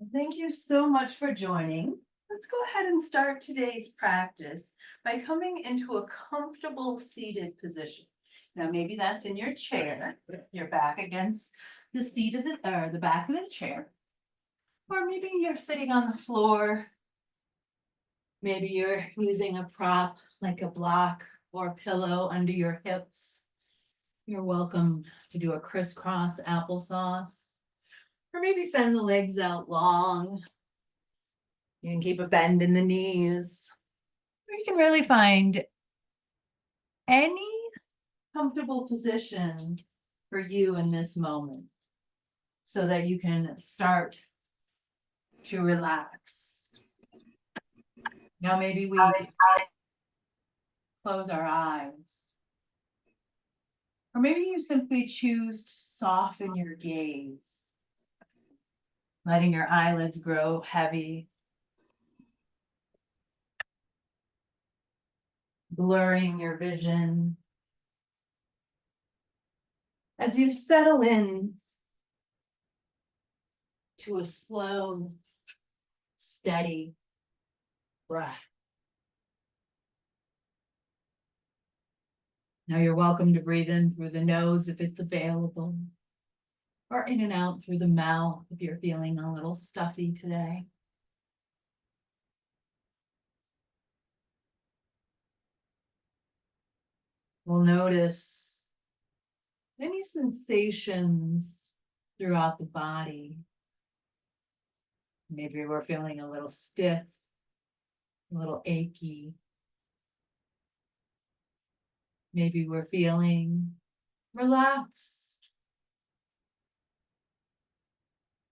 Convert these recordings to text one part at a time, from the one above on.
Thank you so much for joining. Let's go ahead and start today's practice by coming into a comfortable seated position. Now, maybe that's in your chair, your back against the seat of the back of the chair, or maybe you're sitting on the floor. Maybe you're using a prop like a block or a pillow under your hips. You're welcome to do a crisscross applesauce, or maybe send the legs out long. You can keep a bend in the knees. Or you can really find any comfortable position for you in this moment so that you can start to relax. Now, maybe we close our eyes, or maybe you simply choose to soften your gaze, letting your eyelids grow heavy, blurring your vision. As you settle in to a slow, steady breath. Now you're welcome to breathe in through the nose if it's available, or in and out through the mouth if you're feeling a little stuffy today. We'll notice any sensations throughout the body. Maybe we're feeling a little stiff, a little achy. Maybe we're feeling relaxed.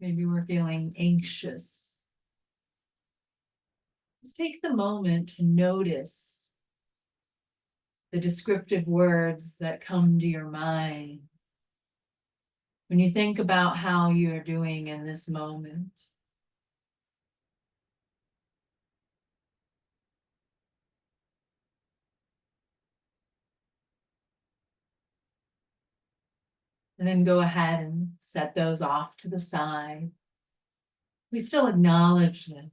Maybe we're feeling anxious. Just take the moment to notice the descriptive words that come to your mind when you think about how you're doing in this moment. And then go ahead and set those off to the side. We still acknowledge them,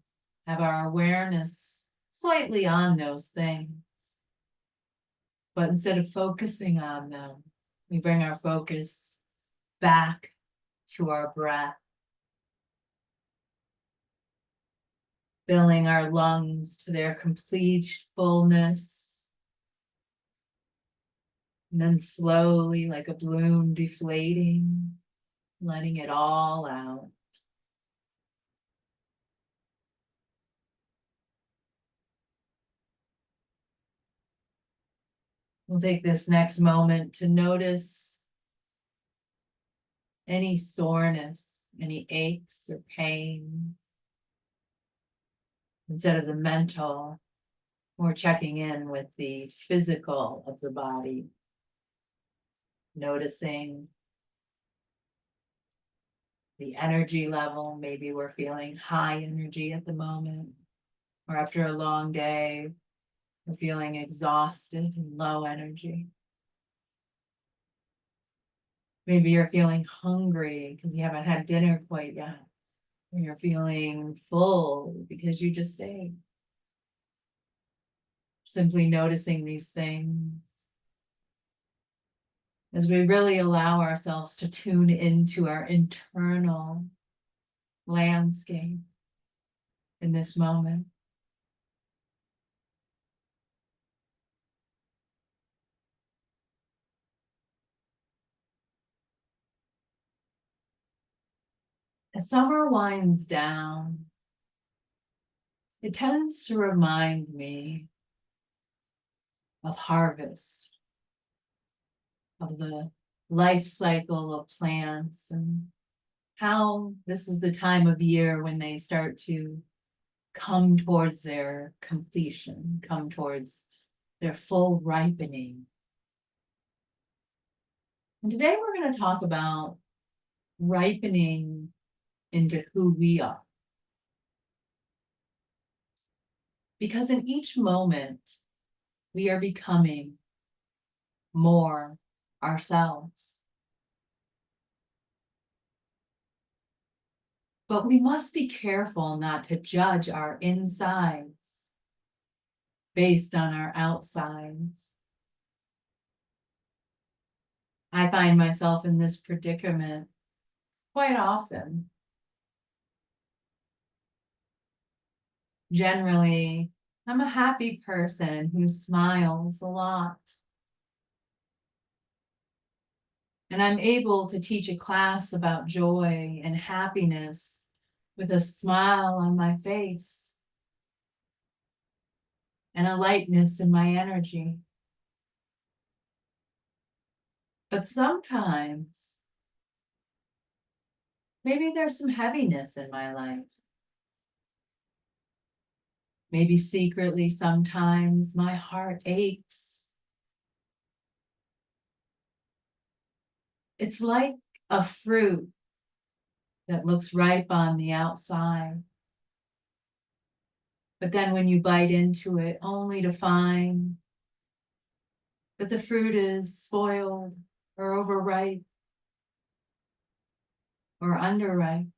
have our awareness slightly on those things. But instead of focusing on them, we bring our focus back to our breath, filling our lungs to their complete fullness, and then slowly, like a balloon, deflating, letting it all out. We'll take this next moment to notice any soreness, any aches or pains. Instead of the mental, we're checking in with the physical of the body, noticing the energy level. Maybe we're feeling high energy at the moment, or after a long day, we're feeling exhausted and low energy. Maybe you're feeling hungry because you haven't had dinner quite yet. Or you're feeling full because you just ate. Simply noticing these things as we really allow ourselves to tune into our internal landscape in this moment. As summer winds down, it tends to remind me of harvest, of the life cycle of plants, and how this is the time of year when they start to come towards their completion, come towards their full ripening. And today we're going to talk about ripening into who we are. Because in each moment, we are becoming more ourselves. But we must be careful not to judge our insides based on our outsides. I find myself in this predicament quite often. Generally, I'm a happy person who smiles a lot. And I'm able to teach a class about joy and happiness with a smile on my face and a lightness in my energy. But sometimes, maybe there's some heaviness in my life. Maybe secretly sometimes my heart aches. It's like a fruit that looks ripe on the outside. But then when you bite into it, only to find that the fruit is spoiled or overripe or underripe.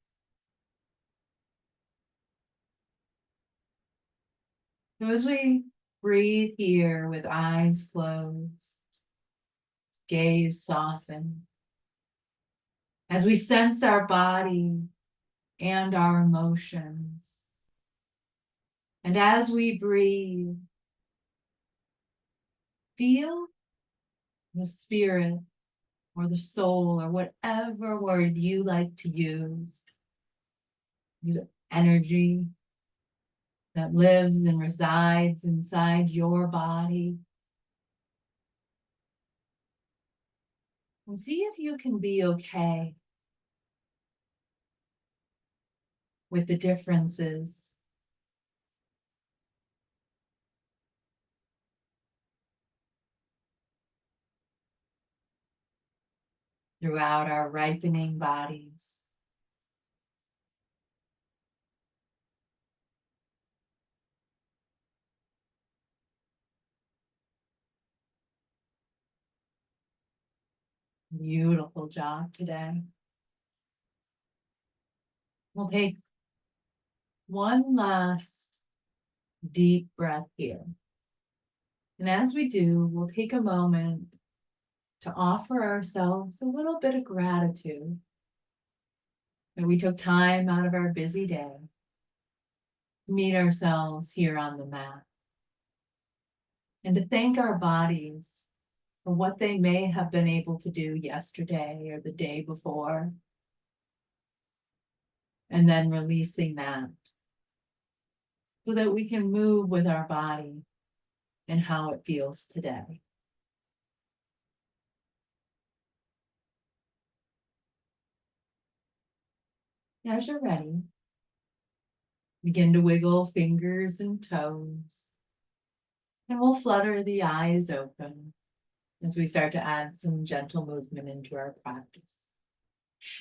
So as we breathe here with eyes closed, gaze soften, as we sense our body and our emotions, and as we breathe, feel the spirit or the soul or whatever word you like to use, the energy that lives and resides inside your body. And see if you can be okay with the differences. Throughout our ripening bodies. Beautiful job today. We'll take one last deep breath here. And as we do, we'll take a moment to offer ourselves a little bit of gratitude that we took time out of our busy day to meet ourselves here on the mat. And to thank our bodies for what they may have been able to do yesterday or the day before. And then releasing that so that we can move with our body and how it feels today. As you're ready, begin to wiggle fingers and toes, and we'll flutter the eyes open as we start to add some gentle movement into our practice.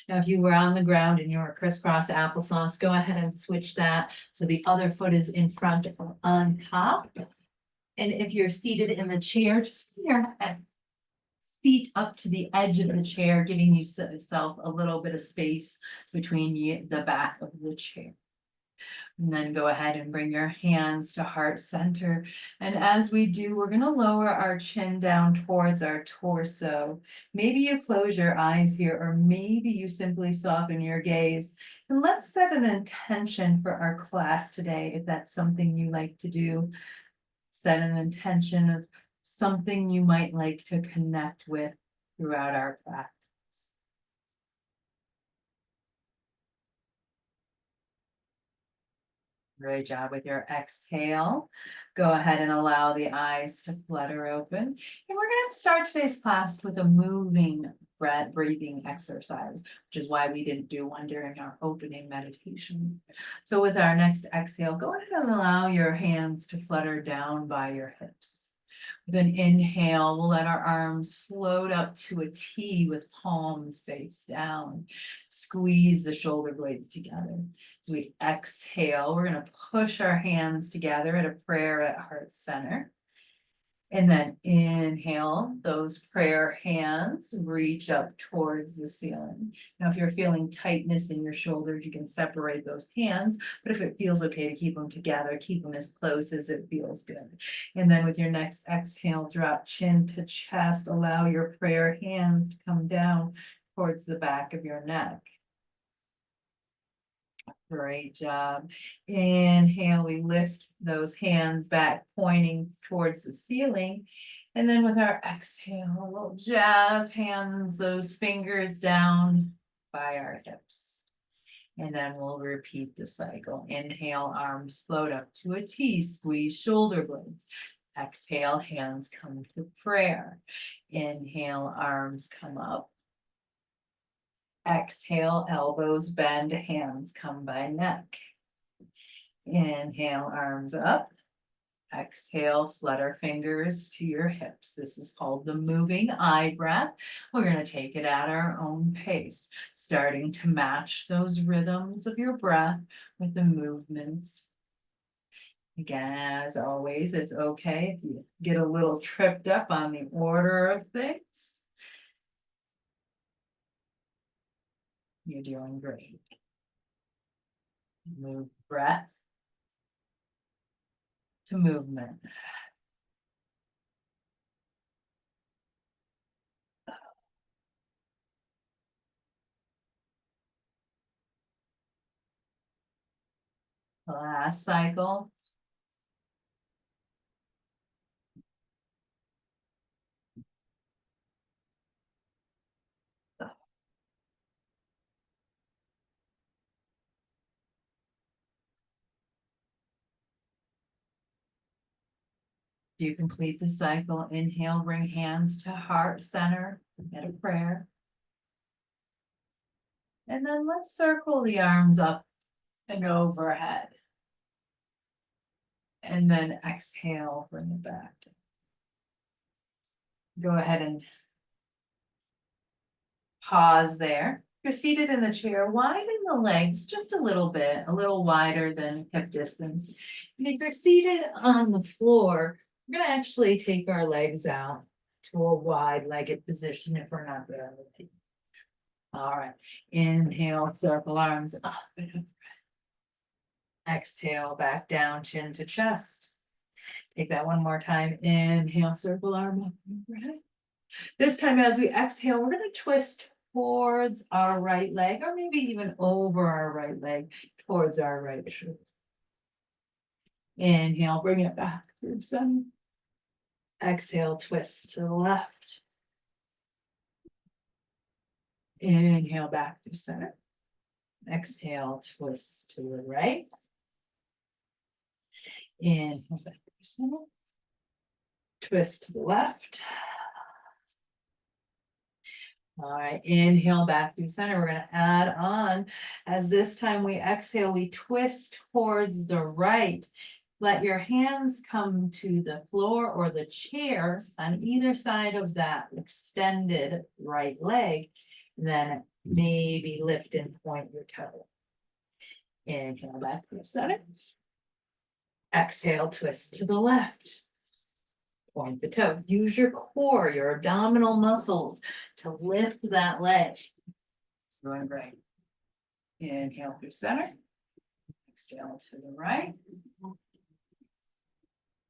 Now, if you were on the ground and you were crisscross applesauce, go ahead and switch that so the other foot is in front or on top. And if you're seated in the chair, just put your seat up to the edge of the chair, giving yourself a little bit of space between the back of the chair. And then go ahead and bring your hands to heart center. And as we do, we're going to lower our chin down towards our torso. Maybe you close your eyes here, or maybe you simply soften your gaze. And let's set an intention for our class today, if that's something you like to do. Set an intention of something you might like to connect with throughout our practice. Great job with your exhale. Go ahead and allow the eyes to flutter open. And we're going to start today's class with a moving breathing exercise, which is why we didn't do one during our opening meditation. So with our next exhale, go ahead and allow your hands to flutter down by your hips. With an inhale, we'll let our arms float up to a T with palms face down. Squeeze the shoulder blades together. As we exhale, we're going to push our hands together at a prayer at heart center. And then inhale, those prayer hands reach up towards the ceiling. Now, if you're feeling tightness in your shoulders, you can separate those hands, but if it feels okay to keep them together, keep them as close as it feels good. And then with your next exhale, drop chin to chest, allow your prayer hands to come down towards the back of your neck. Great job. Inhale, we lift those hands back, pointing towards the ceiling. And then with our exhale, we'll jazz hands, those fingers down by our hips. And then we'll repeat the cycle. Inhale, arms float up to a T, squeeze shoulder blades. Exhale, hands come to prayer. Inhale, arms come up. Exhale, elbows bend, hands come by neck. Inhale, arms up. Exhale, flutter fingers to your hips. This is called the moving eye breath. We're going to take it at our own pace, starting to match those rhythms of your breath with the movements. Again, as always, it's okay if you get a little tripped up on the order of things. You're doing great. Move breath to movement. Last cycle. You complete the cycle. Inhale, bring hands to heart center at a prayer. And then let's circle the arms up and overhead. And then exhale, bring it back. Go ahead and pause there. If you're seated in the chair, widen the legs just a little bit, a little wider than hip distance. And if you're seated on the floor, we're going to actually take our legs out to a wide-legged position if we're not there. All right. Inhale, circle arms up and up. Exhale, back down, chin to chest. Take that one more time. Inhale, circle arm up and overhead. This time as we exhale, we're going to twist towards our right leg, or maybe even over our right leg towards our right shoulder. Inhale, bring it back through center. Exhale, twist to the left. Inhale, back through center. Exhale, twist to the right. Inhale, back through center. Twist to the left. All right, inhale back through center. We're going to add on as this time we exhale, we twist towards the right. Let your hands come to the floor or the chair on either side of that extended right leg. Then maybe lift and point your toe. Inhale back through center. Exhale, twist to the left. Point the toe. Use your core, your abdominal muscles to lift that leg. Going right. Inhale through center. Exhale to the right.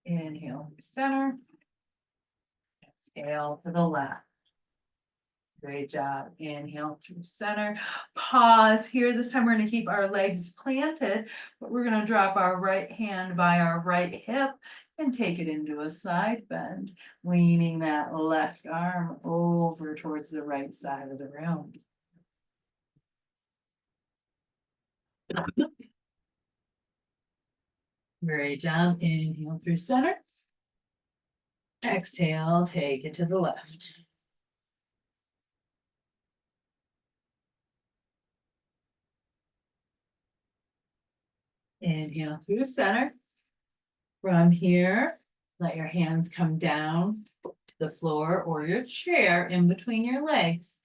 Inhale through center. Exhale to the left. Great job. Inhale through center. Pause here. This time we're going to keep our legs planted, but we're going to drop our right hand by our right hip and take it into a side bend, leaning that left arm over towards the right side of the room. Great job. Inhale through center. Exhale, take it to the left. Inhale through center. From here, let your hands come down to the floor or your chair in between your legs.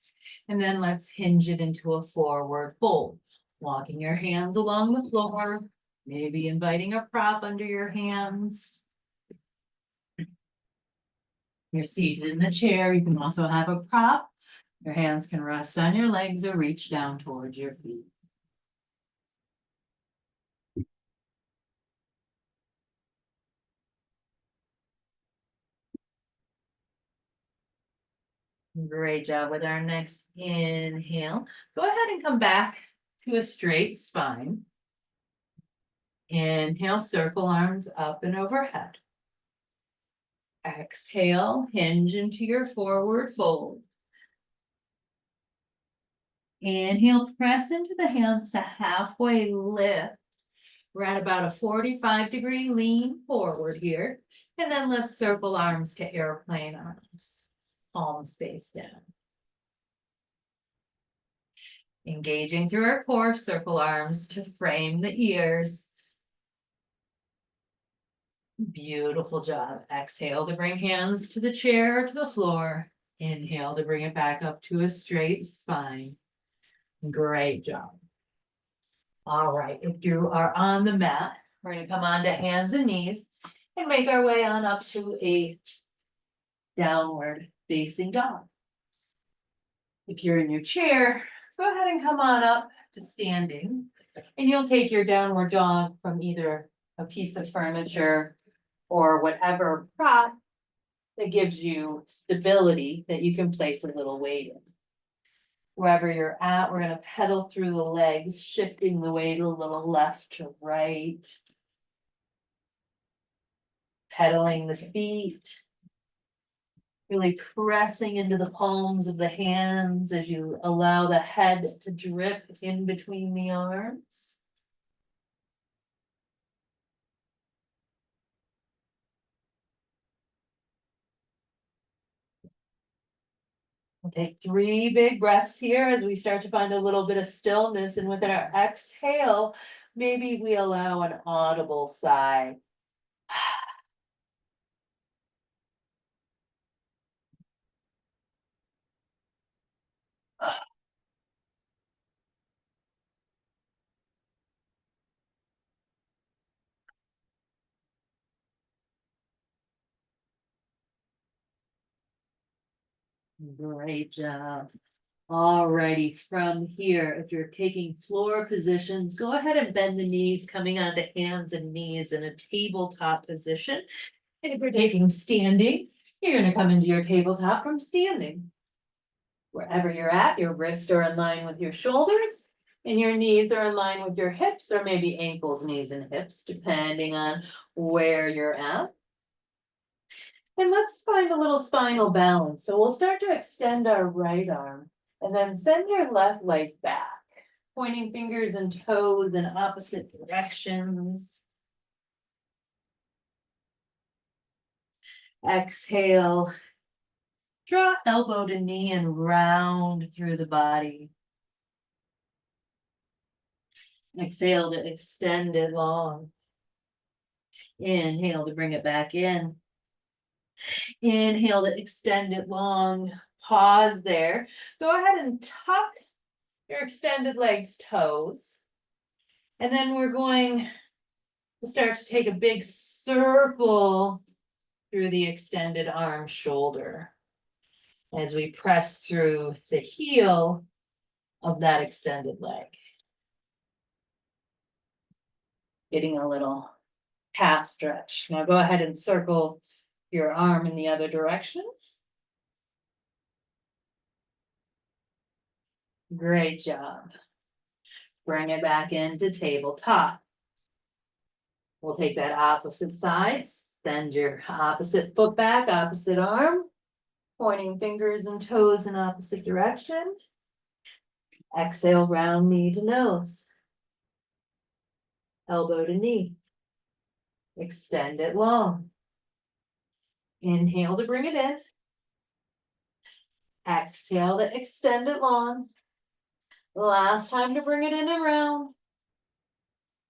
And then let's hinge it into a forward fold. Walking your hands along the floor, maybe inviting a prop under your hands. You're seated in the chair. You can also have a prop. Your hands can rest on your legs or reach down towards your feet. Great job with our next inhale. Go ahead and come back to a straight spine. Inhale, circle arms up and overhead. Exhale, hinge into your forward fold. Inhale, press into the hands to halfway lift. We're at about a 45-degree lean forward here. And then let's circle arms to airplane arms. Palms face down. Engaging through our core, circle arms to frame the ears. Beautiful job. Exhale to bring hands to the chair or to the floor. Inhale to bring it back up to a straight spine. Great job. All right, if you are on the mat, we're going to come on to hands and knees and make our way on up to a downward facing dog. If you're in your chair, go ahead and come on up to standing, and you'll take your downward dog from either a piece of furniture or whatever prop that gives you stability that you can place a little weight in. Wherever you're at, we're going to pedal through the legs, shifting the weight a little left to right. Pedaling the feet. Really pressing into the palms of the hands as you allow the head to drip in between the arms. We'll take 3 big breaths here as we start to find a little bit of stillness. And with our exhale, maybe we allow an audible sigh. Great job. Alrighty, from here, if you're taking floor positions, go ahead and bend the knees, coming onto hands and knees in a tabletop position. And if you're taking standing, you're going to come into your tabletop from standing. Wherever you're at, your wrists are in line with your shoulders, and your knees are in line with your hips, or maybe ankles, knees, and hips, depending on where you're at. And let's find a little spinal balance. So we'll start to extend our right arm and then send your left leg back, pointing fingers and toes in opposite directions. Exhale, draw elbow to knee and round through the body. Exhale to extend it long. Inhale to bring it back in. Inhale to extend it long. Pause there. Go ahead and tuck your extended legs toes. And then we're going to start to take a big circle through the extended arm shoulder as we press through the heel of that extended leg. Getting a little calf stretch. Now go ahead and circle your arm in the other direction. Great job. Bring it back into tabletop. We'll take that opposite side, send your opposite foot back, opposite arm, pointing fingers and toes in opposite direction. Exhale, round knee to nose. Elbow to knee. Extend it long. Inhale to bring it in. Exhale to extend it long. Last time to bring it in and round.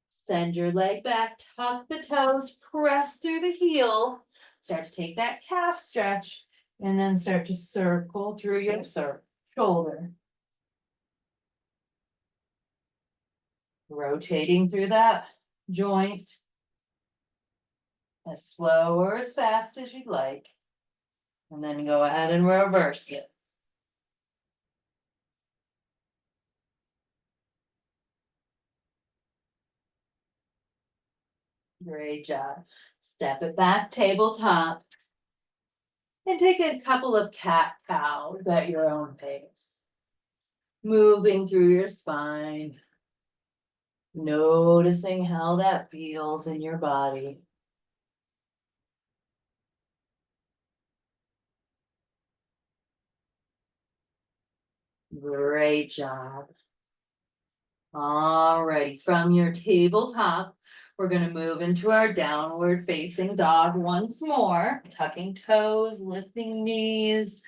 Send your leg back, tuck the toes, press through the heel. Start to take that calf stretch, and then start to circle through your shoulder. Rotating through that joint as slow or as fast as you'd like. And then go ahead and reverse it. Great job. Step it back, tabletop. And take a couple of cat cows at your own pace. Moving through your spine. Noticing how that feels in your body. Great job. Alrighty, from your tabletop, we're gonna move into our downward facing dog once more. Tucking toes, lifting knees.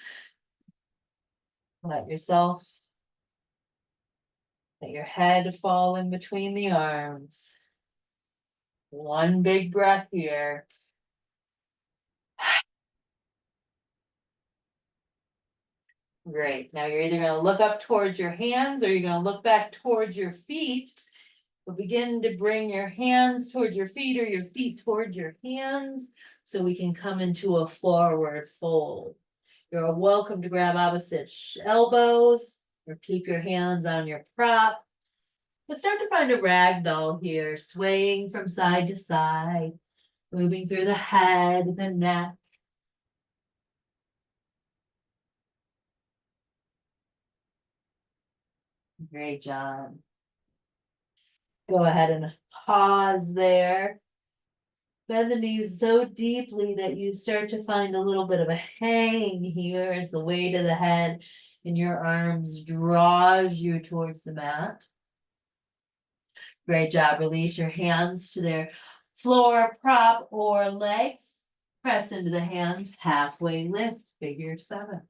Let your head fall in between the arms. One big breath here. Great. Now you're either gonna look up towards your hands or you're gonna look back towards your feet. We'll begin to bring your hands towards your feet or your feet towards your hands so we can come into a forward fold. You're welcome to grab opposite elbows or keep your hands on your prop. But start to find a ragdoll here, swaying from side to side, moving through the head, the neck. Great job. Go ahead and pause there. Bend the knees so deeply that you start to find a little bit of a hang here as the weight of the head in your arms draws you towards the mat. Great job. Release your hands to their floor, prop, or legs. Press into the hands, halfway lift, figure 7.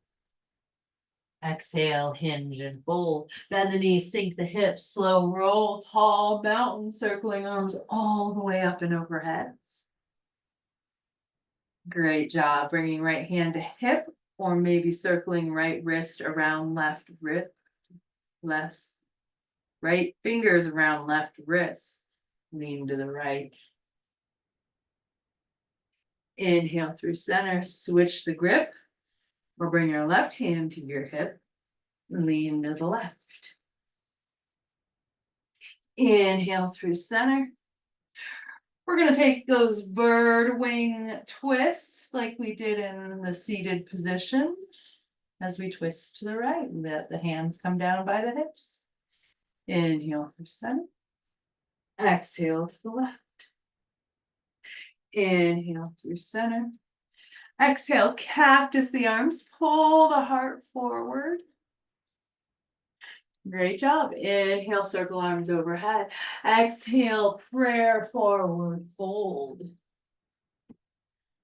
Exhale, hinge and fold. Bend the knees, sink the hips, slow roll, tall mountain, circling arms all the way up and overhead. Great job. Bringing right hand to hip, or maybe circling right wrist around left wrist. Right fingers around left wrist. Lean to the right. Inhale through center, switch the grip, or bring your left hand to your hip. Lean to the left. Inhale through center. We're going to take those bird wing twists like we did in the seated position. As we twist to the right, let the hands come down by the hips. Inhale through center. Exhale to the left. Inhale through center. Exhale, cactus the arms, pull the heart forward. Great job. Inhale, circle arms overhead. Exhale, prayer forward fold.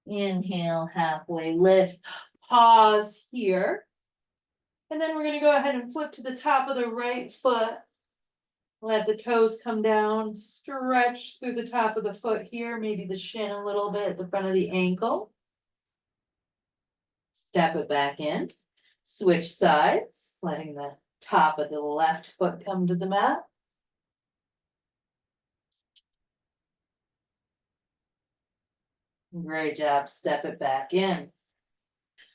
Inhale, halfway lift. Pause here. And then we're going to go ahead and flip to the top of the right foot. Let the toes come down. Stretch through the top of the foot here. Maybe the shin a little bit at the front of the ankle. Step it back in. Switch sides, letting the top of the left foot come to the mat. Great job. Step it back in.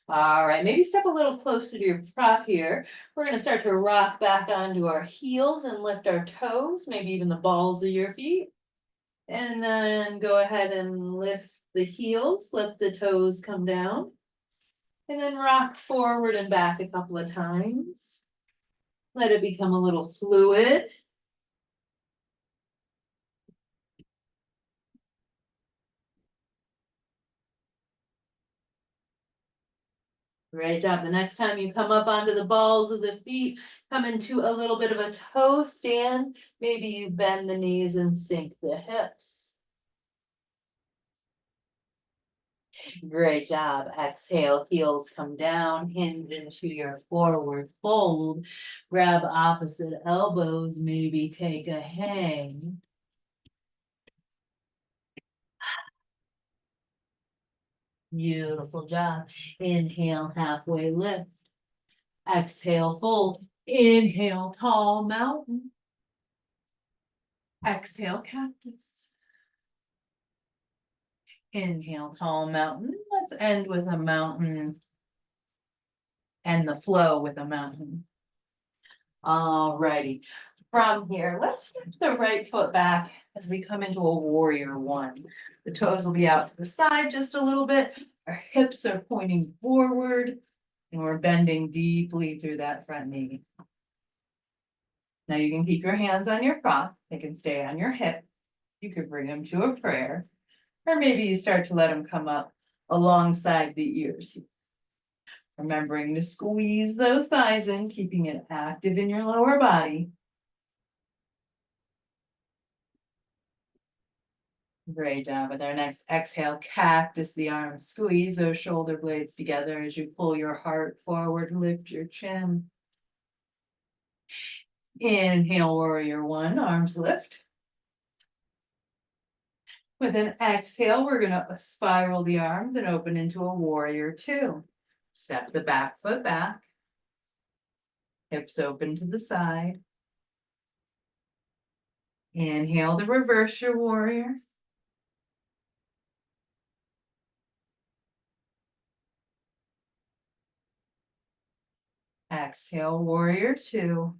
All right, maybe step a little closer to your prop here. We're going to start to rock back onto our heels and lift our toes, maybe even the balls of your feet. And then go ahead and lift the heels, let the toes come down. And then rock forward and back a couple of times. Let it become a little fluid. Great job. The next time you come up onto the balls of the feet, come into a little bit of a toe stand. Maybe you bend the knees and sink the hips. Great job. Exhale, heels come down, hinge into your forward fold. Grab opposite elbows, maybe take a hang. Beautiful job. Inhale, halfway lift. Exhale, fold. Inhale, tall mountain. Exhale, cactus. Inhale, tall mountain. Let's end with a mountain and the flow with a mountain. Alrighty, from here, let's step the right foot back as we come into a warrior one. The toes will be out to the side just a little bit. Our hips are pointing forward and we're bending deeply through that front knee. Now you can keep your hands on your crop. They can stay on your hip. You could bring them to a prayer, or maybe you start to let them come up alongside the ears. Remembering to squeeze those thighs in, keeping it active in your lower body. Great job. With our next exhale, cactus the arms. Squeeze those shoulder blades together as you pull your heart forward, lift your chin. Inhale, warrior one, arms lift. With an exhale, we're gonna spiral the arms and open into a warrior two. Step the back foot back. Hips open to the side. Inhale to reverse your warrior. Exhale, warrior two.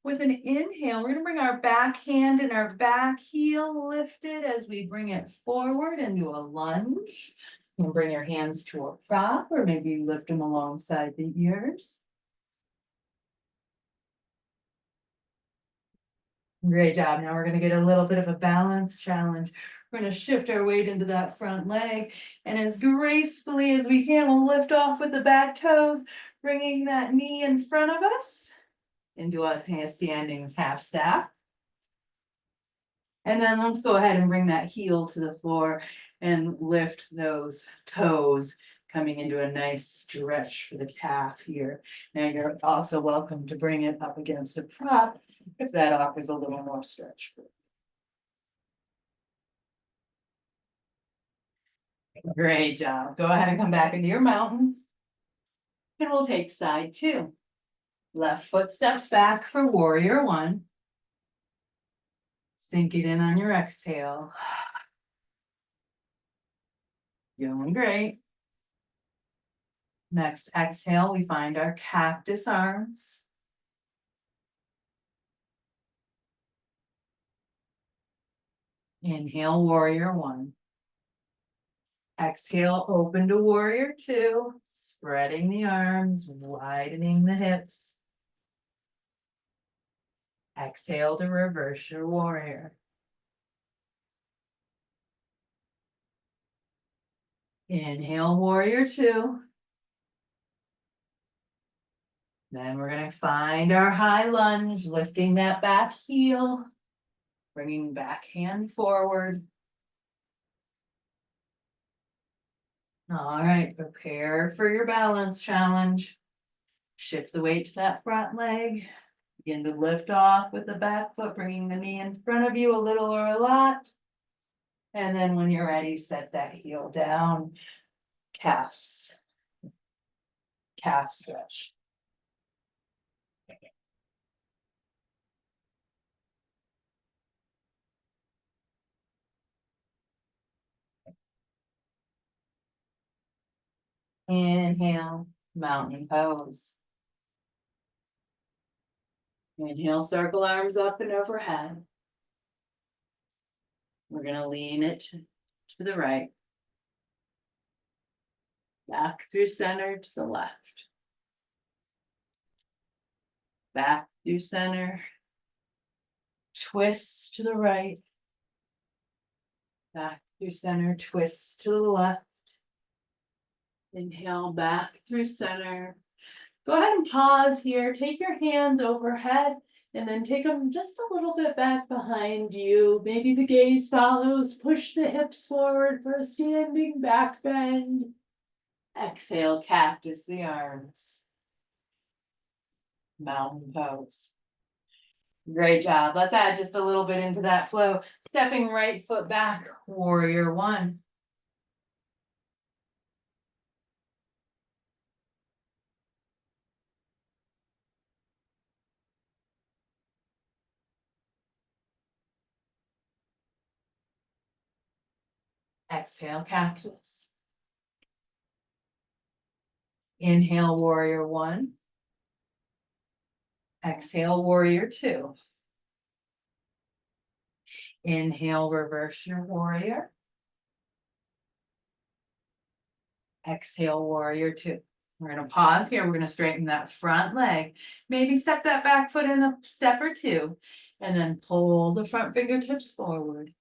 With an inhale, we're gonna bring our back hand and our back heel lifted as we bring it forward into a lunge. You can bring your hands to a prop or maybe lift them alongside the ears. Great job. Now we're gonna get a little bit of a balance challenge. We're gonna shift our weight into that front leg and as gracefully as we can, we'll lift off with the back toes, bringing that knee in front of us into a standing half staff. And then let's go ahead and bring that heel to the floor and lift those toes, coming into a nice stretch for the calf here. Now you're also welcome to bring it up against a prop if that offers a little more stretch. Great job. Go ahead and come back into your mountain. And we'll take side two. Left foot steps back for warrior one. Sink it in on your exhale. Doing great. Next exhale, we find our cactus arms. Inhale, warrior one. Exhale, open to warrior two, spreading the arms, widening the hips. Exhale to reverse your warrior. Inhale, warrior two. Then we're going to find our high lunge, lifting that back heel, bringing back hand forward. All right, prepare for your balance challenge. Shift the weight to that front leg. Begin to lift off with the back foot, bringing the knee in front of you a little or a lot. And then when you're ready, set that heel down. Calf stretch. Inhale, mountain pose. Inhale, circle arms up and overhead. We're going to lean it to the right. Back through center to the left. Back through center. Twist to the right. Back through center, twist to the left. Inhale, back through center. Go ahead and pause here. Take your hands overhead and then take them just a little bit back behind you. Maybe the gaze follows. Push the hips forward for a standing back bend. Exhale, cactus the arms. Mountain pose. Great job. Let's add just a little bit into that flow. Stepping right foot back, warrior one. Exhale, cactus. Inhale, warrior one. Exhale, warrior two. Inhale, reverse your warrior. Exhale, warrior two. We're gonna pause here. We're gonna straighten that front leg. Maybe step that back foot in a step or two. And then pull the front fingertips forward.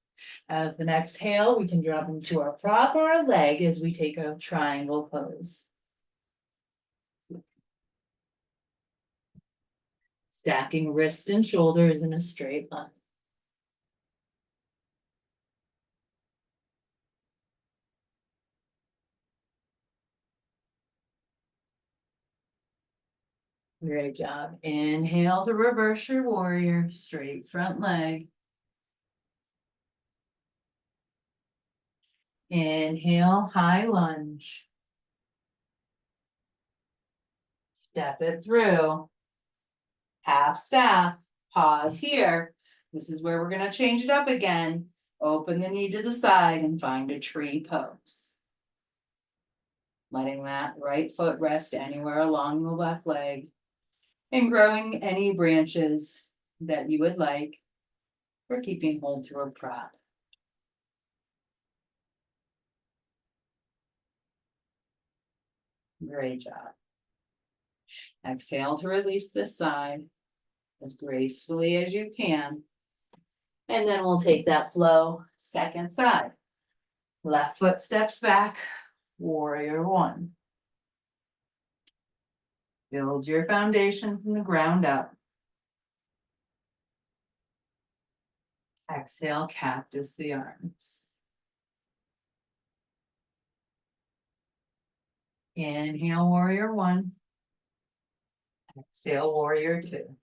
As the exhale, we can drop into our prop or our leg as we take a triangle pose. Stacking wrist and shoulders in a straight line. Great job. Inhale to reverse your warrior, straight front leg. Inhale, high lunge. Step it through. Half staff. Pause here. This is where we're going to change it up again. Open the knee to the side and find a tree pose. Letting that right foot rest anywhere along the left leg. And growing any branches that you would like for keeping hold through a prop. Great job. Exhale to release this side as gracefully as you can. And then we'll take that flow second side. Left foot steps back, warrior one. Build your foundation from the ground up. Exhale, cactus the arms. Inhale, warrior one. Exhale, warrior two.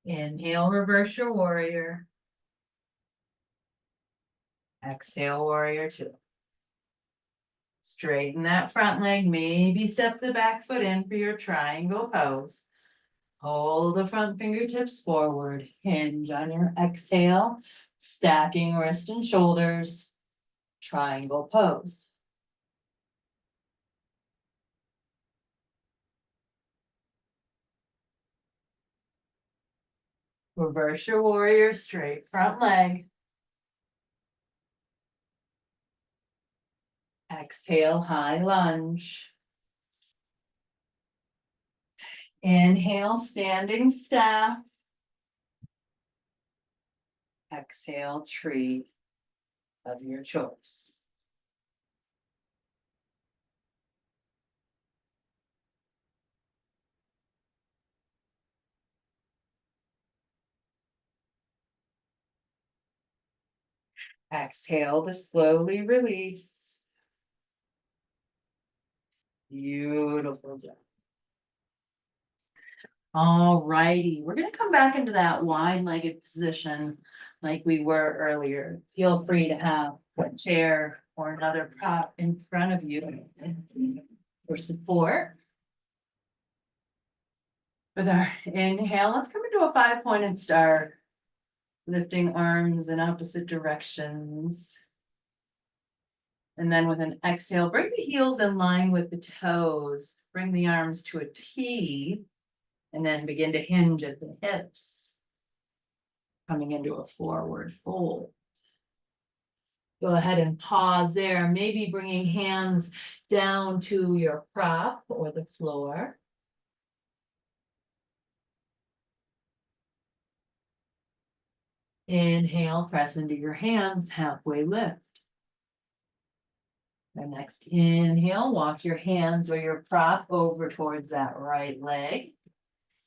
Inhale, reverse your warrior. Exhale, warrior two. Straighten that front leg, maybe step the back foot in for your triangle pose. Hold the front fingertips forward, hinge on your exhale, stacking wrist and shoulders, triangle pose. Reverse your warrior, straight front leg. Exhale, high lunge. Inhale, standing staff. Exhale, tree of your choice. Exhale to slowly release. Beautiful job. All righty, we're gonna come back into that wide-legged position like we were earlier. Feel free to have a chair or another prop in front of you for support. With our inhale, let's come into a 5-pointed star, lifting arms in opposite directions. And then with an exhale, bring the heels in line with the toes, bring the arms to a T. And then begin to hinge at the hips, coming into a forward fold. Go ahead and pause there, maybe bringing hands down to your prop or the floor. Inhale, press into your hands, halfway lift. The next inhale, walk your hands or your prop over towards that right leg.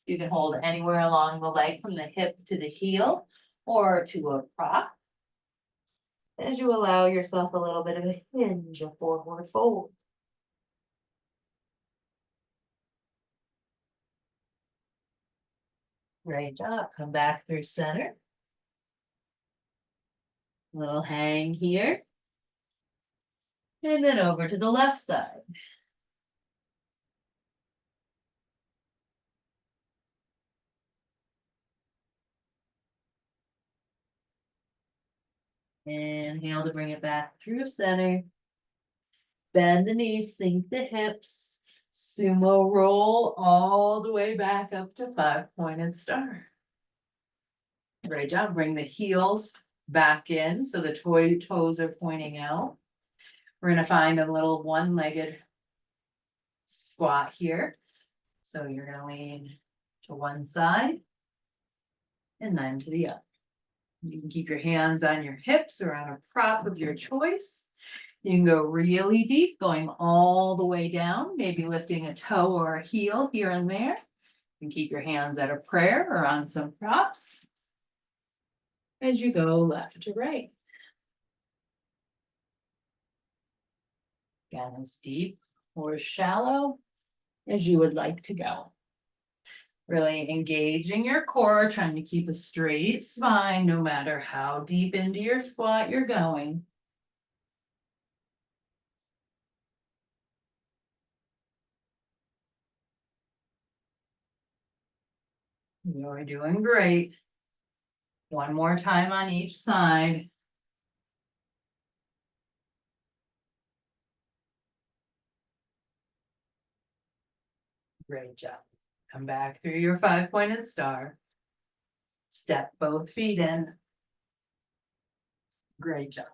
You can hold anywhere along the leg from the hip to the heel or to a prop. As you allow yourself a little bit of a hinge, a forward fold. Great job. Come back through center. Little hang here. And then over to the left side. Inhale to bring it back through center. Bend the knees, sink the hips, sumo roll all the way back up to 5-pointed star. Great job. Bring the heels back in so the toes are pointing out. We're gonna find a little one-legged squat here. So you're gonna lean to one side and then to the other. You can keep your hands on your hips or on a prop of your choice. You can go really deep, going all the way down, maybe lifting a toe or a heel here and there. You can keep your hands at a prayer or on some props as you go left to right. Again, as deep or shallow as you would like to go. Really engaging your core, trying to keep a straight spine no matter how deep into your squat you're going. You're doing great. One more time on each side. Great job. Come back through your 5-pointed star. Step both feet in. Great job.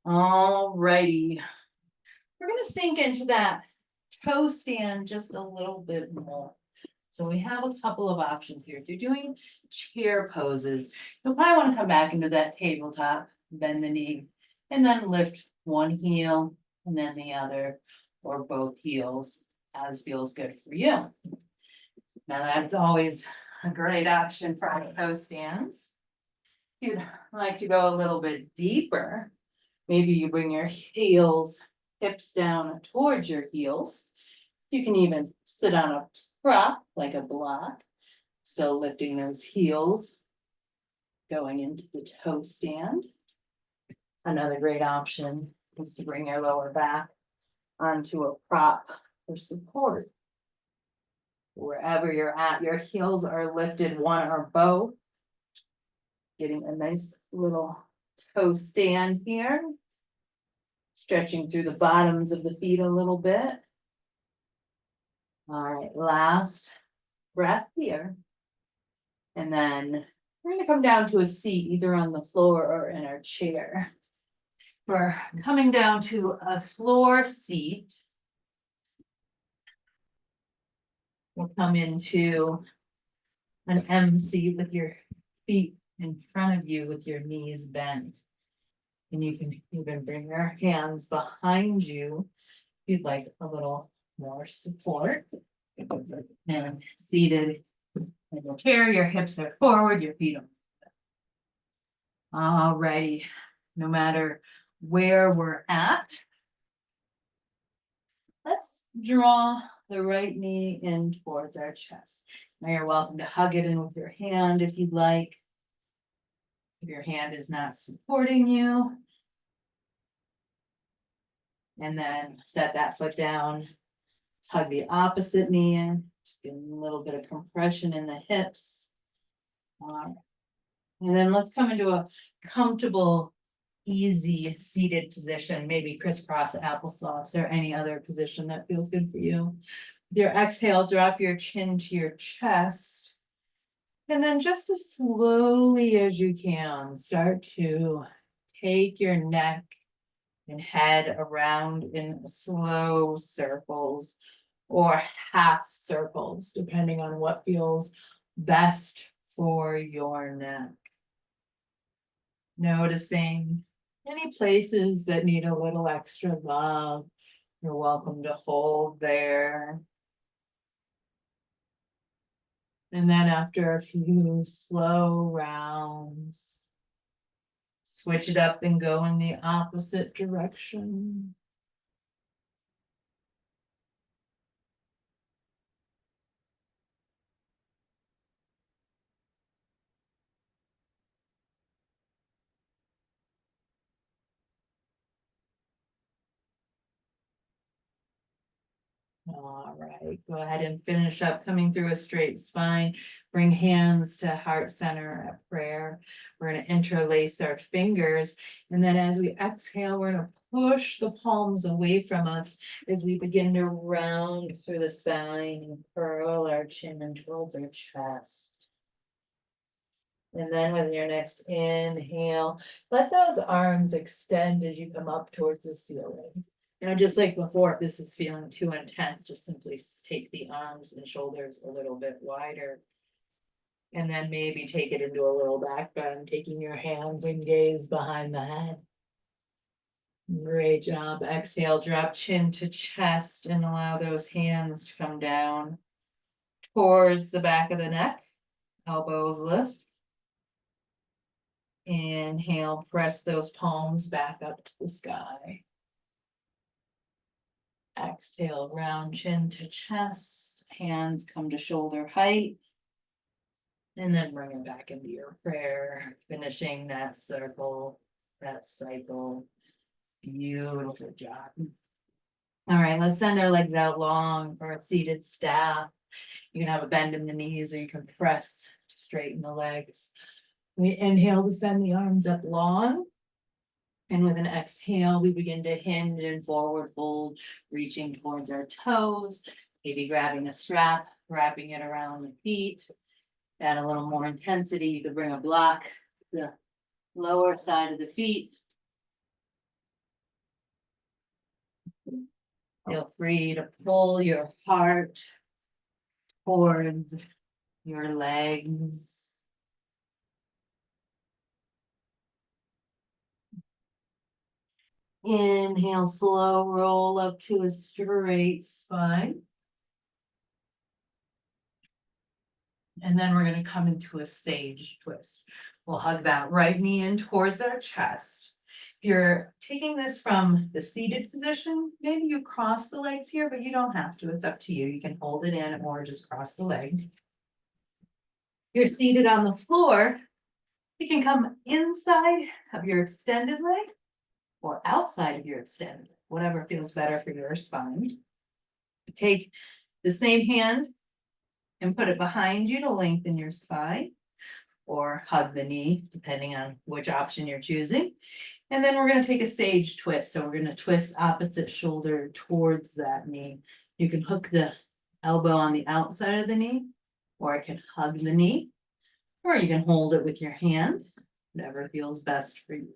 All righty. We're going to sink into that toe stand just a little bit more. So we have a couple of options here. If you're doing chair poses, you'll probably want to come back into that tabletop, bend the knee, and then lift one heel and then the other, or both heels, as feels good for you. Now that's always a great option for our toe stands. If you'd like to go a little bit deeper, maybe you bring your hips down towards your heels. You can even sit on a prop like a block. So lifting those heels, going into the toe stand. Another great option is to bring your lower back onto a prop for support. Wherever you're at, your heels are lifted, one or both. Getting a nice little toe stand here. Stretching through the bottoms of the feet a little bit. All right, last breath here. And then we're going to come down to a seat, either on the floor or in our chair. We're coming down to a floor seat. We'll come into an M seat with your feet in front of you with your knees bent. And you can even bring your hands behind you if you'd like a little more support. And seated in your chair, your hips are forward, your feet are. All righty, no matter where we're at, let's draw the right knee in towards our chest. Now you're welcome to hug it in with your hand if you'd like. If your hand is not supporting you. And then set that foot down. Hug the opposite knee in. Just getting a little bit of compression in the hips. And then let's come into a comfortable, easy seated position, maybe crisscross applesauce or any other position that feels good for you. With your exhale, drop your chin to your chest. And then just as slowly as you can, start to take your neck and head around in slow circles or half circles, depending on what feels best for your neck. Noticing any places that need a little extra love, you're welcome to hold there. And then after a few slow rounds, switch it up and go in the opposite direction. All right, go ahead and finish up coming through a straight spine. Bring hands to heart center at prayer. We're going to interlace our fingers. And then as we exhale, we're going to push the palms away from us as we begin to round through the spine and curl our chin and towards our chest. And then with your next inhale, let those arms extend as you come up towards the ceiling. Just like before, if this is feeling too intense, just simply take the arms and shoulders a little bit wider. And then maybe take it into a little back bend, taking your hands and gaze behind the head. Great job. Exhale, drop chin to chest and allow those hands to come down towards the back of the neck. Elbows lift. Inhale, press those palms back up to the sky. Exhale, round chin to chest. Hands come to shoulder height. And then bring it back into your prayer, finishing that circle, that cycle. Beautiful job. All right, let's send our legs out long for a seated staff. You can have a bend in the knees or you can press to straighten the legs. We inhale to send the arms up long. And with an exhale, we begin to hinge and forward fold, reaching towards our toes, maybe grabbing a strap, wrapping it around the feet. Add a little more intensity. You could bring a block to the lower side of the feet. Feel free to pull your heart towards your legs. Inhale, slow roll up to a straight spine. And then we're going to come into a sage twist. We'll hug that right knee in towards our chest. If you're taking this from the seated position, maybe you cross the legs here, but you don't have to. It's up to you. You can hold it in or just cross the legs. If you're seated on the floor, you can come inside of your extended leg or outside of your extended leg, whatever feels better for your spine. Take the same hand and put it behind you to lengthen your spine, or hug the knee, depending on which option you're choosing. And then we're going to take a sage twist. So we're going to twist opposite shoulder towards that knee. You can hook the elbow on the outside of the knee, or I can hug the knee, or you can hold it with your hand, whatever feels best for you.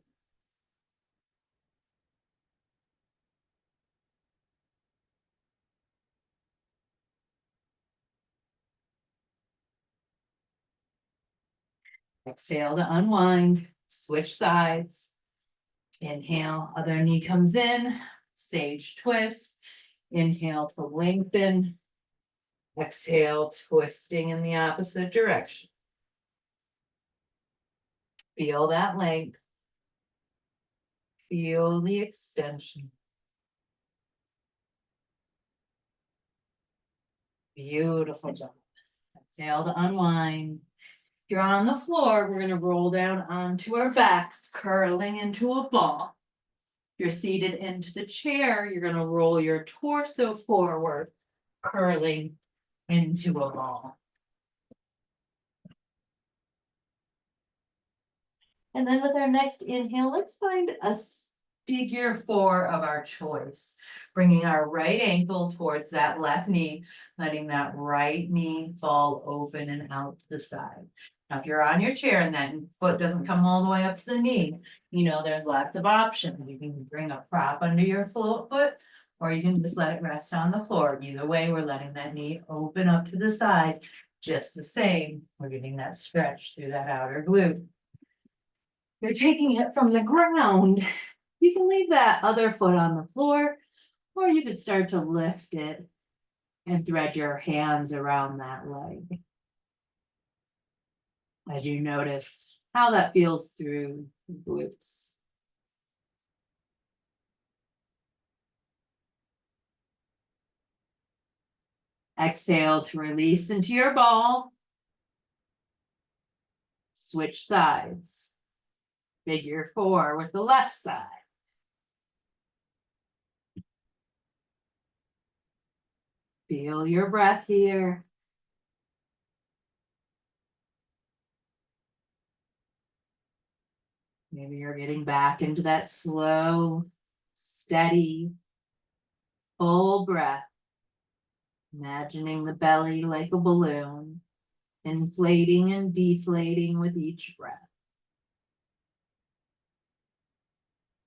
Exhale to unwind, switch sides. Inhale, other knee comes in, sage twist. Inhale to lengthen. Exhale, twisting in the opposite direction. Feel that length. Feel the extension. Beautiful job. Exhale to unwind. If you're on the floor, we're going to roll down onto our backs, curling into a ball. If you're seated into the chair, you're going to roll your torso forward, curling into a ball. And then with our next inhale, let's find a figure four of our choice. Bringing our right ankle towards that left knee, letting that right knee fall open and out to the side. Now, if you're on your chair and that foot doesn't come all the way up to the knee, there's lots of options. You can bring a prop under your foot, or you can just let it rest on the floor. Either way, we're letting that knee open up to the side. Just the same, we're getting that stretch through that outer glute. You're taking it from the ground. You can leave that other foot on the floor, or you could start to lift it and thread your hands around that leg. As you notice how that feels through the glutes. Exhale to release into your ball. Switch sides. Figure four with the left side. Feel your breath here. Maybe you're getting back into that slow steady, full breath, imagining the belly like a balloon, inflating and deflating with each breath.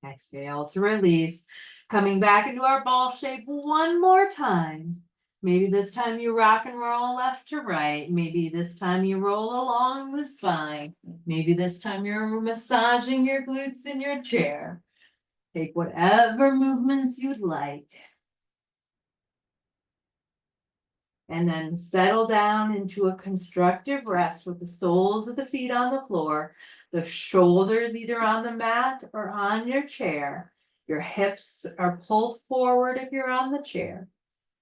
Exhale to release, coming back into our ball shape one more time. Maybe this time you rock and roll left to right. Maybe this time you roll along the spine. Maybe this time you're massaging your glutes in your chair. Take whatever movements you'd like. And then settle down into a constructive rest with the soles of the feet on the floor, the shoulders either on the mat or on your chair. Your hips are pulled forward if you're on the chair.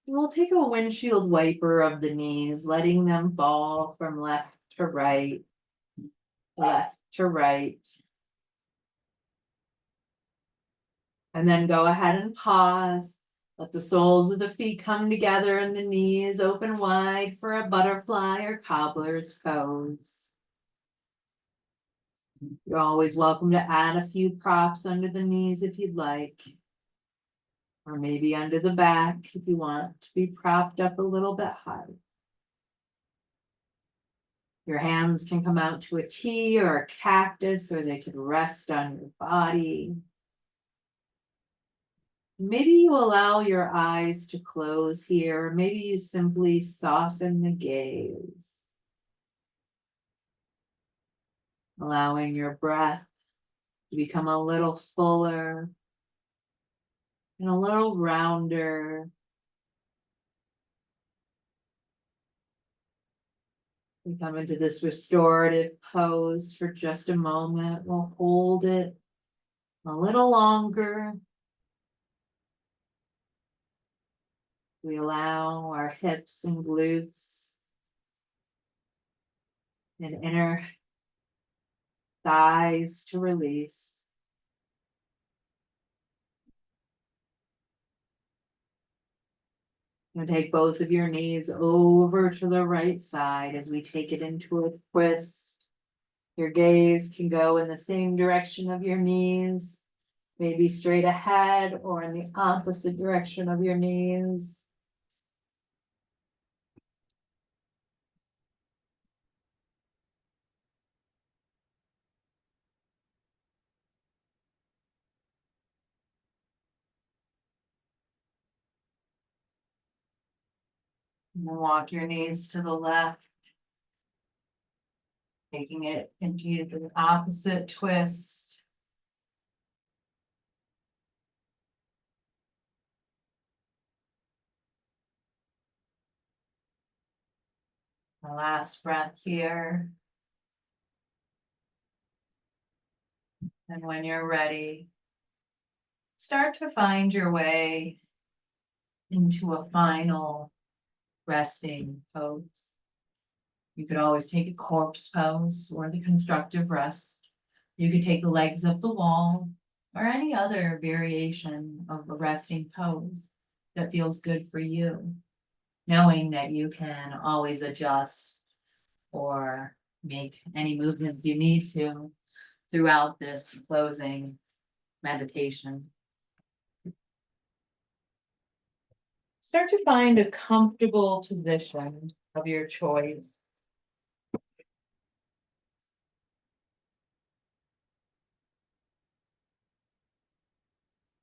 And we'll take a windshield wiper of the knees, letting them fall from left to right, left to right. And then go ahead and pause. Let the soles of the feet come together and the knees open wide for a butterfly or cobbler's pose. You're always welcome to add a few props under the knees if you'd like. Or maybe under the back if you want to be propped up a little bit higher. Your hands can come out to a T or a cactus, or they can rest on your body. Maybe you allow your eyes to close here. Maybe you simply soften the gaze. Allowing your breath to become a little fuller and a little rounder. We come into this restorative pose for just a moment. We'll hold it a little longer. We allow our hips and glutes and inner thighs to release. And take both of your knees over to the right side as we take it into a twist. Your gaze can go in the same direction of your knees, maybe straight ahead or in the opposite direction of your knees. And then walk your knees to the left, taking it into the opposite twist. The last breath here. And when you're ready, start to find your way into a final resting pose. You could always take a corpse pose or the constructive rest. You could take the legs up the wall or any other variation of a resting pose that feels good for you, knowing that you can always adjust or make any movements you need to throughout this closing meditation. Start to find a comfortable position of your choice.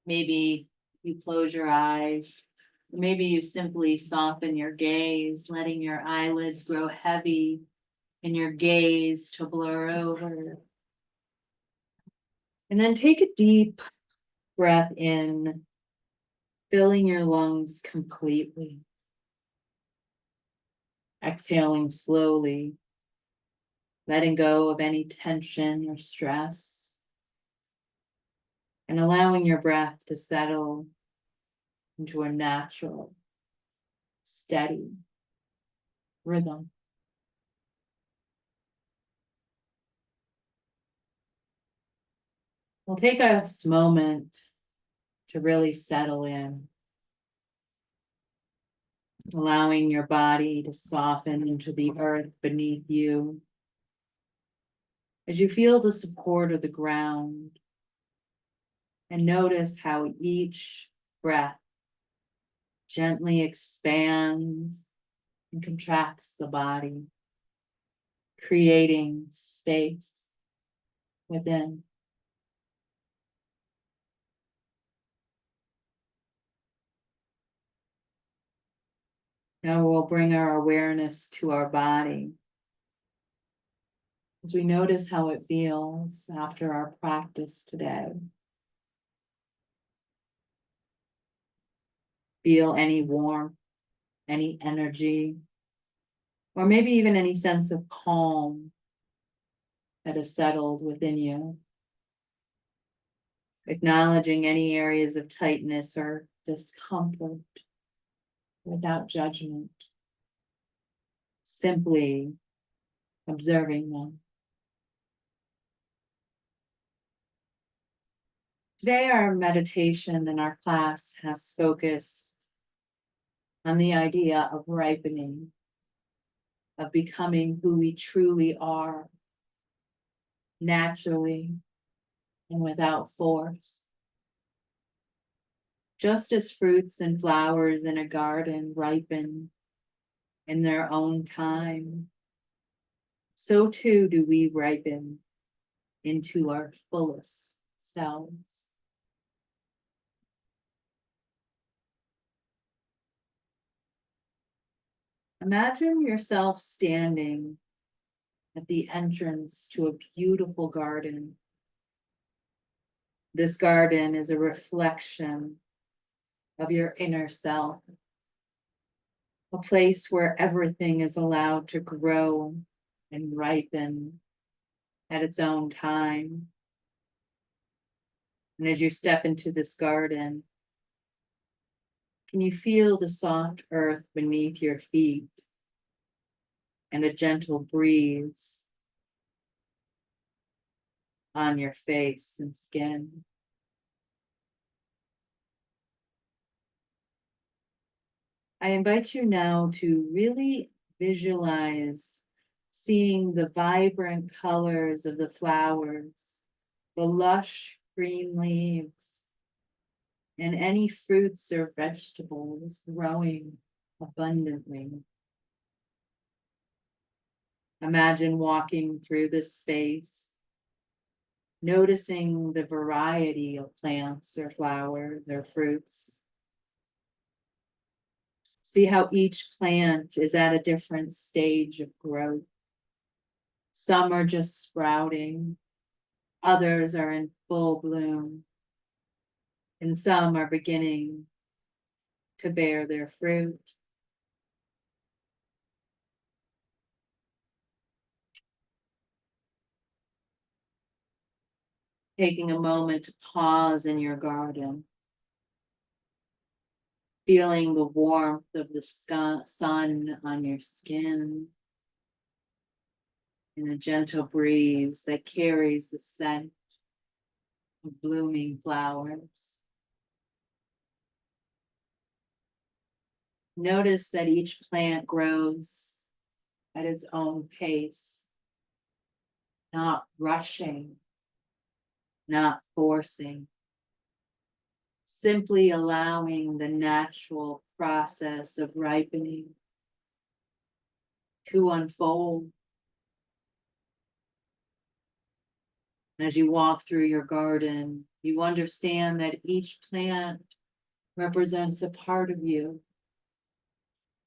Maybe you close your eyes. Maybe you simply soften your gaze, letting your eyelids grow heavy and your gaze to blur over. And then take a deep breath in, filling your lungs completely. Exhaling slowly, letting go of any tension or stress, and allowing your breath to settle into a natural, steady rhythm. We'll take a moment to really settle in, allowing your body to soften into the earth beneath you. As you feel the support of the ground, And notice how each breath gently expands and contracts the body, creating space within. Now we'll bring our awareness to our body as we notice how it feels after our practice today. Feel any warmth, any energy, or maybe even any sense of calm that has settled within you. Acknowledging any areas of tightness or discomfort without judgment. Simply observing them. Today, our meditation in our class has focused on the idea of ripening, of becoming who we truly are, naturally and without force. Just as fruits and flowers in a garden ripen in their own time, so too do we ripen into our fullest selves. Imagine yourself standing at the entrance to a beautiful garden. This garden is a reflection of your inner self, a place where everything is allowed to grow and ripen at its own time. And as you step into this garden, can you feel the soft earth beneath your feet and a gentle breeze on your face and skin? I invite you now to really visualize seeing the vibrant colors of the flowers, the lush green leaves, and any fruits or vegetables growing abundantly. Imagine walking through this space, noticing the variety of plants or flowers or fruits. See how each plant is at a different stage of growth. Some are just sprouting, others are in full bloom, and some are beginning to bear their fruit. Taking a moment to pause in your garden, feeling the warmth of the sun on your skin, and a gentle breeze that carries the scent of blooming flowers. Notice that each plant grows at its own pace, not rushing, not forcing, simply allowing the natural process of ripening to unfold. As you walk through your garden, you understand that each plant represents a part of you.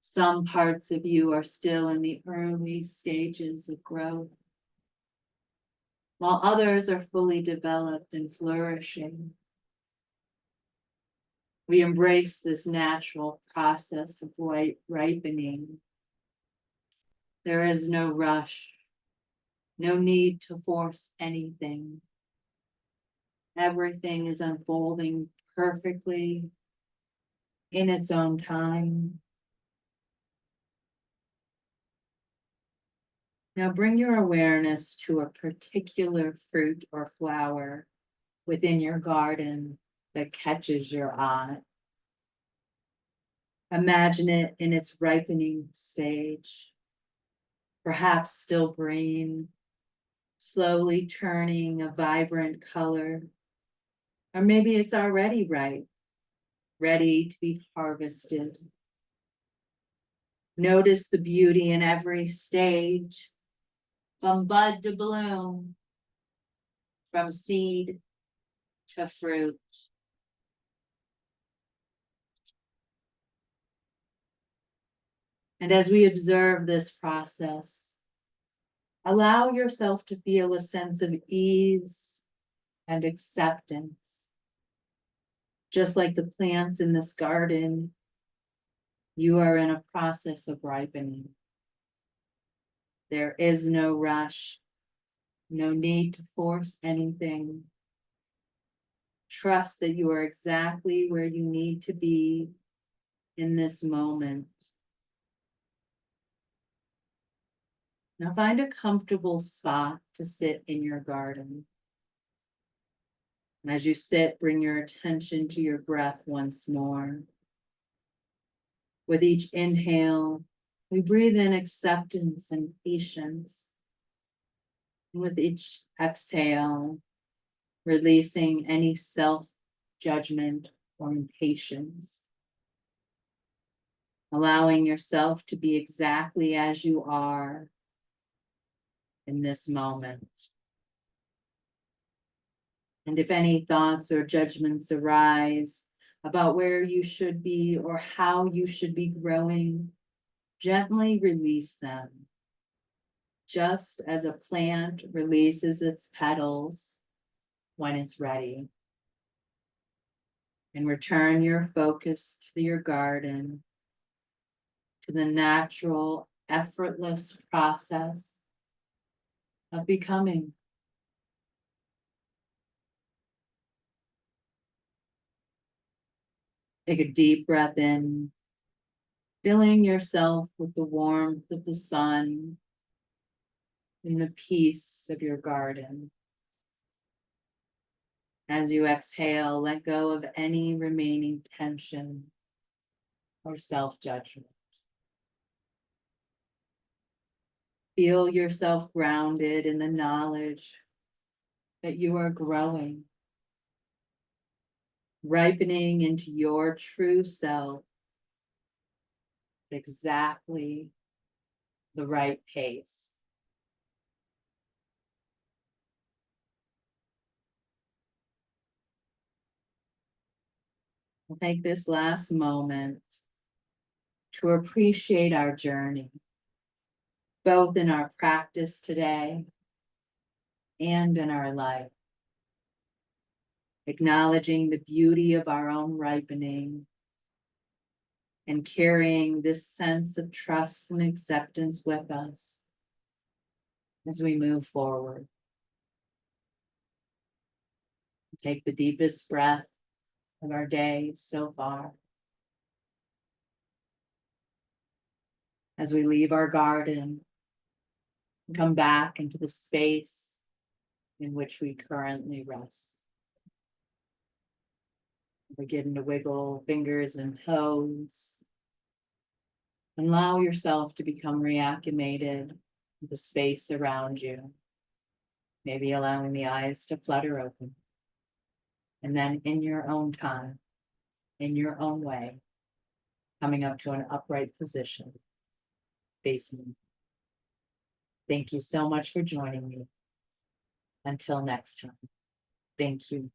Some parts of you are still in the early stages of growth, while others are fully developed and flourishing. We embrace this natural process of ripening. There is no rush, no need to force anything. Everything is unfolding perfectly in its own time. Now bring your awareness to a particular fruit or flower within your garden that catches your eye. Imagine it in its ripening stage, perhaps still green, slowly turning a vibrant color, Or maybe it's already ripe, ready to be harvested. Notice the beauty in every stage, from bud to bloom, from seed to fruit. And as we observe this process, allow yourself to feel a sense of ease and acceptance. Just like the plants in this garden, you are in a process of ripening. There is no rush, no need to force anything. Trust that you are exactly where you need to be in this moment. Now find a comfortable spot to sit in your garden. And as you sit, bring your attention to your breath once more. With each inhale, we breathe in acceptance and patience. And with each exhale, releasing any self-judgment or impatience. Allowing yourself to be exactly as you are in this moment. And if any thoughts or judgments arise about where you should be or how you should be growing, gently release them. Just as a plant releases its petals when it's ready. And return your focus to your garden, to the natural, effortless process of becoming. Take a deep breath in, filling yourself with the warmth of the sun and the peace of your garden. As you exhale, let go of any remaining tension or self-judgment. Feel yourself grounded in the knowledge that you are growing, ripening into your true self at exactly the right pace. We'll take this last moment to appreciate our journey, both in our practice today and in our life. Acknowledging the beauty of our own ripening and carrying this sense of trust and acceptance with us as we move forward. Take the deepest breath of our day so far. As we leave our garden and come back into the space in which we currently rest. Begin to wiggle fingers and toes. And allow yourself to become reacclimated with the space around you. Maybe allowing the eyes to flutter open. And then in your own time, in your own way, coming up to an upright position, facing. Thank you so much for joining me. Until next time, thank you.